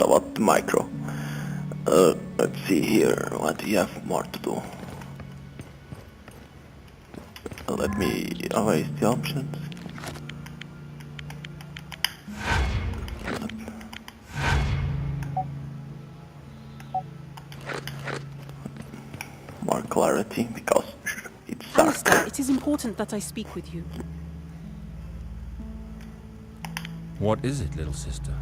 what about the micro? Let's see here, what do you have more to do? Let me erase the options. More clarity, because it's dark. Alistair, it is important that I speak with you. What is it, little sister?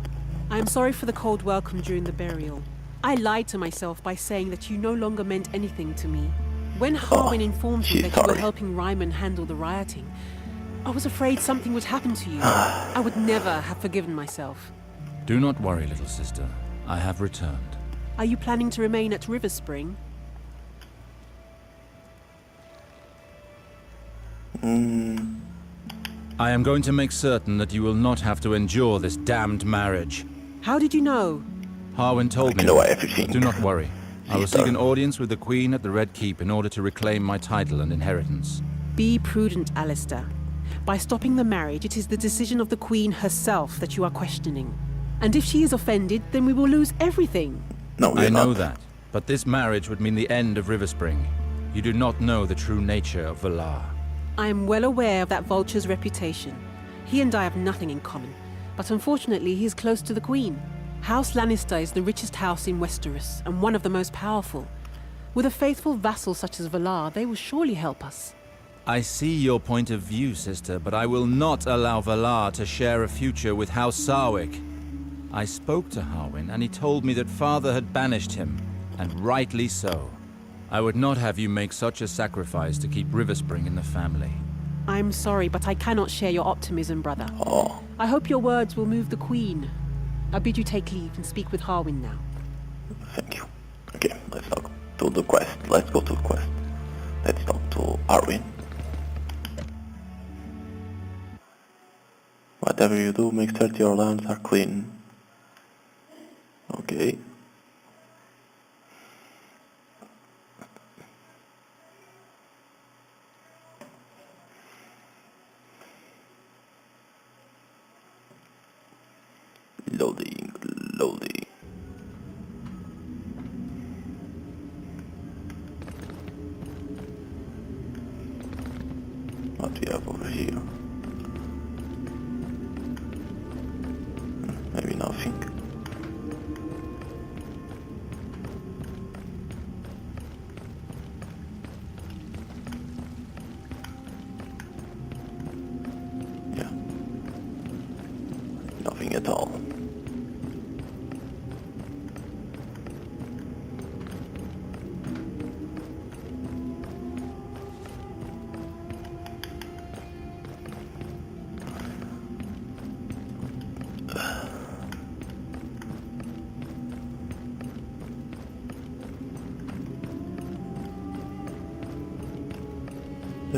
I am sorry for the cold welcome during the burial. I lied to myself by saying that you no longer meant anything to me. When Harwin informed me that you were helping Ryman handle the rioting, I was afraid something would happen to you. I would never have forgiven myself. Do not worry, little sister. I have returned. Are you planning to remain at River Spring? I am going to make certain that you will not have to endure this damned marriage. How did you know? Harwin told me. I know everything. Do not worry. I will seek an audience with the Queen at the Red Keep in order to reclaim my title and inheritance. Be prudent, Alistair. By stopping the marriage, it is the decision of the Queen herself that you are questioning. And if she is offended, then we will lose everything. No, I know that. But this marriage would mean the end of River Spring. You do not know the true nature of Valar. I am well aware of that vulture's reputation. He and I have nothing in common. But unfortunately, he is close to the Queen. House Lannister is the richest house in Westeros, and one of the most powerful. With a faithful vassal such as Valar, they will surely help us. I see your point of view, sister, but I will not allow Valar to share a future with House Sarwick. I spoke to Harwin, and he told me that father had banished him, and rightly so. I would not have you make such a sacrifice to keep Riverspring in the family. I'm sorry, but I cannot share your optimism, brother. Oh. I hope your words will move the Queen. I bid you take leave and speak with Harwin now. Thank you. Okay, let's talk to the quest. Let's go to the quest. Let's talk to Harwin. Whatever you do, make sure your lands are clean. Okay. Loading, loading. What do we have over here? Maybe nothing. Yeah. Nothing at all.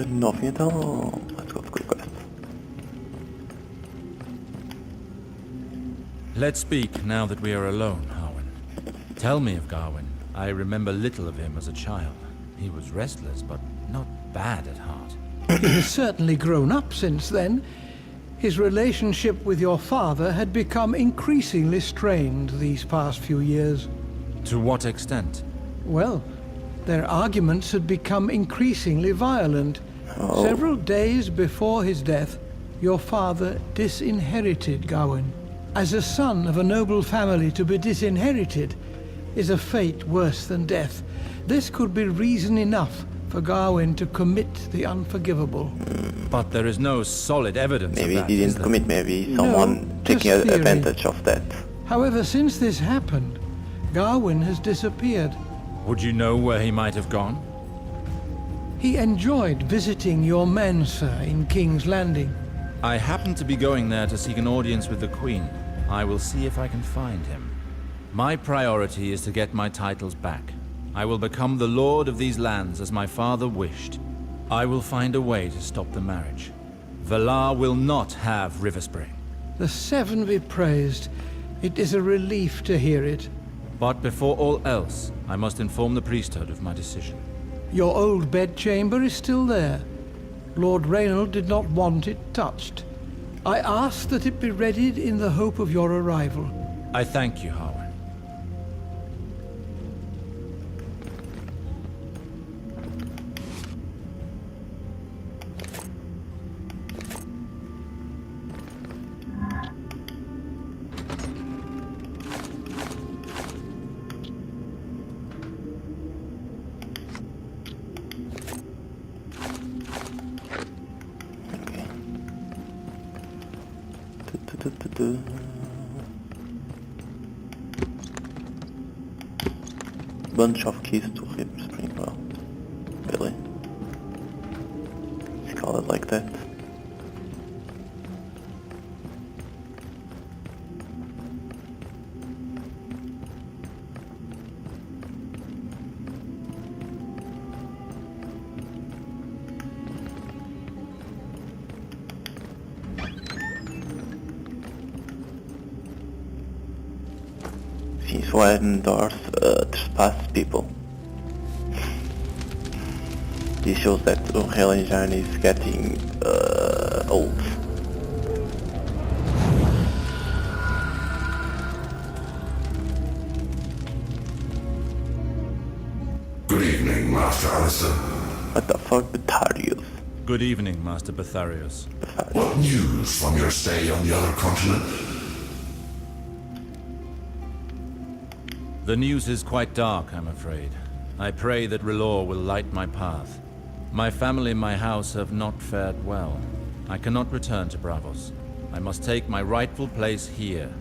Nothing at all. Let's go to quick quest. Let's speak now that we are alone, Harwin. Tell me of Garwin. I remember little of him as a child. He was restless, but not bad at heart. He has certainly grown up since then. His relationship with your father had become increasingly strained these past few years. To what extent? Well, their arguments had become increasingly violent. Several days before his death, your father disinherited Gawain. As a son of a noble family, to be disinherited is a fate worse than death. This could be reason enough for Gawain to commit the unforgivable. But there is no solid evidence Maybe of that, he is didn't there? commit, maybe someone No, taking just theory. advantage of that. However, since this happened, Gawain has disappeared. Would you know where he might have gone? He enjoyed visiting your men, sir, in King's Landing. I happen to be going there to seek an audience with the Queen. I will see if I can find him. My priority is to get my titles back. I will become the lord of these lands as my father wished. I will find a way to stop the marriage. Valar will not have Riverspring. The Seven be praised. It is a relief to hear it. But before all else, I must inform the priesthood of my decision. Your old bedchamber is still there. Lord Reynald did not want it touched. I asked that it be readied in the hope of your arrival. I thank you, Harwin. Bunch of keys to River Spring. Well, really? Let's call it like that. Since widen doors trespass people. This shows that the Unreal Engine is getting old. Good evening, Master Alistair. What the fuck, Betarius? Good evening, Master Betharius. What news from your stay on the other continent? The news is quite dark, I'm afraid. I pray that Relor will light my path. My family and my house have not fared well. I cannot return to Bravos. I must take my rightful place here.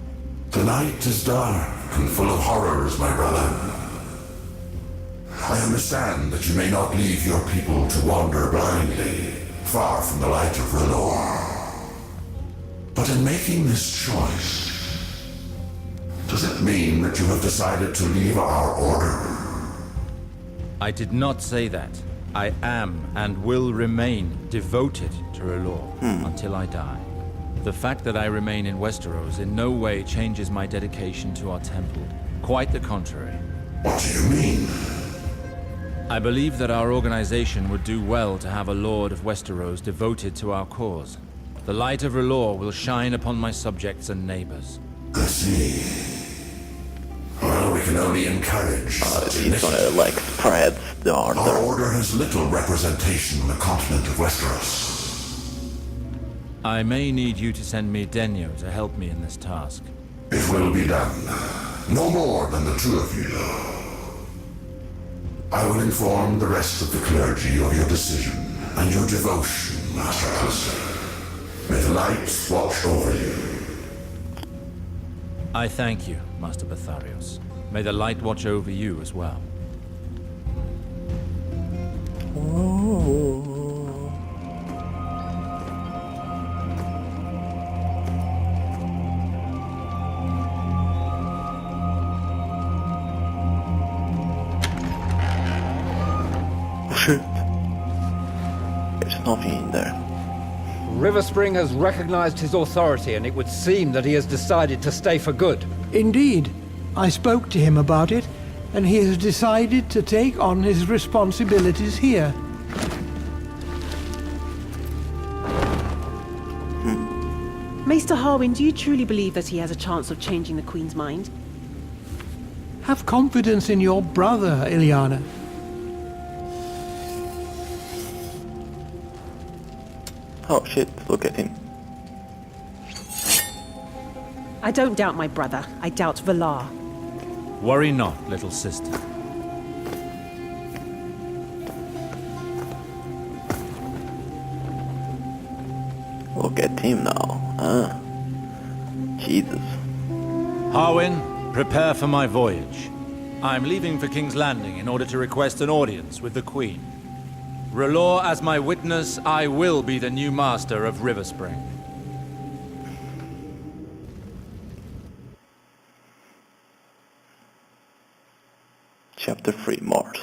The night is dark and full of horrors, my brother. I understand that you may not leave your people to wander blindly, far from the light of Relor. But in making this choice, does it mean that you have decided to leave our order? I did not say that. I am and will remain devoted to Relor until I die. The fact that I remain in Westeros in no way changes my dedication to our temple. Quite the contrary. What do you mean? I believe that our organization would do well to have a Lord of Westeros devoted to our cause. The light of Relor will shine upon my subjects and neighbors. I see. Well, we can only encourage such He's gonna like spread the Our order. order has little representation on the continent of Westeros. I may need you to send me Denyo to help me in this task. It will be done. No more than the two of you, though. I will inform the rest of the clergy of your decision and your devotion, Master Alistair. May the light watch over you. I thank you, Master Betharios. May the light watch over you as well. Shit. There's nothing in there. River Spring has recognized his authority, and it would seem that he has decided to stay for good. Indeed. I spoke to him about it, and he has decided to take on his responsibilities here. Maester Harwin, do you truly believe that he has a chance of changing the Queen's mind? Have confidence in your brother, Ilyana. Oh shit, look at him. I don't doubt my brother. I doubt Valar. Worry not, little sister. Look at him now, huh? Jesus. Harwin, prepare for my voyage. I'm leaving for King's Landing in order to request an audience with the Queen. Relor as my witness, I will be the new master of River Spring. Chapter 3, Mars.